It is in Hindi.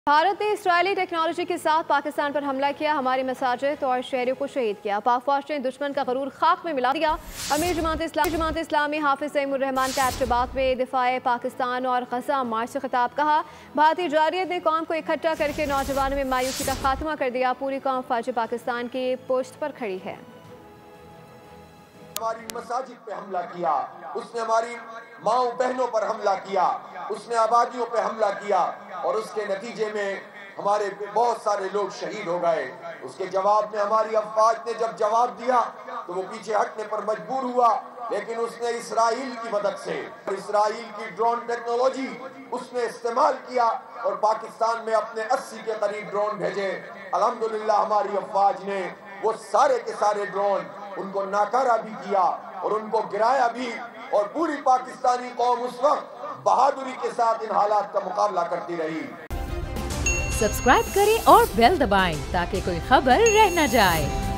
भारत ने इसराइली टेक्नोलॉजी के साथ पाकिस्तान पर हमला किया, हमारी मसाजिद और शहरों को शहीद किया। पाक फौज ने दुश्मन का गरूर खाक में मिला दिया। अमीर जमात इस्लामी हाफिज सईमुर रहमान का ऐबटाबाद में दिफाए पाकिस्तान और गजा मार्च से खिताब। कहा, भारतीय जारियत ने कौम को इकट्ठा करके नौजवानों में मायूसी का खात्मा कर दिया। पूरी कौम फौज पाकिस्तान की पोस्ट पर खड़ी है। हमारी मसाजिद पे हमला किया, उसने हमारी माओ बहनों पर हमला किया, उसने आबादियों पे हमला किया और उसके नतीजे में हमारे बहुत सारे लोग शहीद हो गए। उसके जवाब में हमारी अफवाज ने जब जवाब दिया तो वो पीछे हटने पर मजबूर हुआ, लेकिन उसने इसराइल की मदद से इसराइल की ड्रोन टेक्नोलॉजी उसने इस्तेमाल किया और पाकिस्तान में अपने 80 के करीब ड्रोन भेजे। अल्हम्दुलिल्लाह हमारी अफवाज ने वो सारे के सारे ड्रोन उनको नाकारा भी किया और उनको गिराया भी, और पूरी पाकिस्तानी कौम उस वक्त बहादुरी के साथ इन हालात का मुकाबला करती रही। सब्सक्राइब करें और बेल दबाएं ताकि कोई खबर रह न जाए।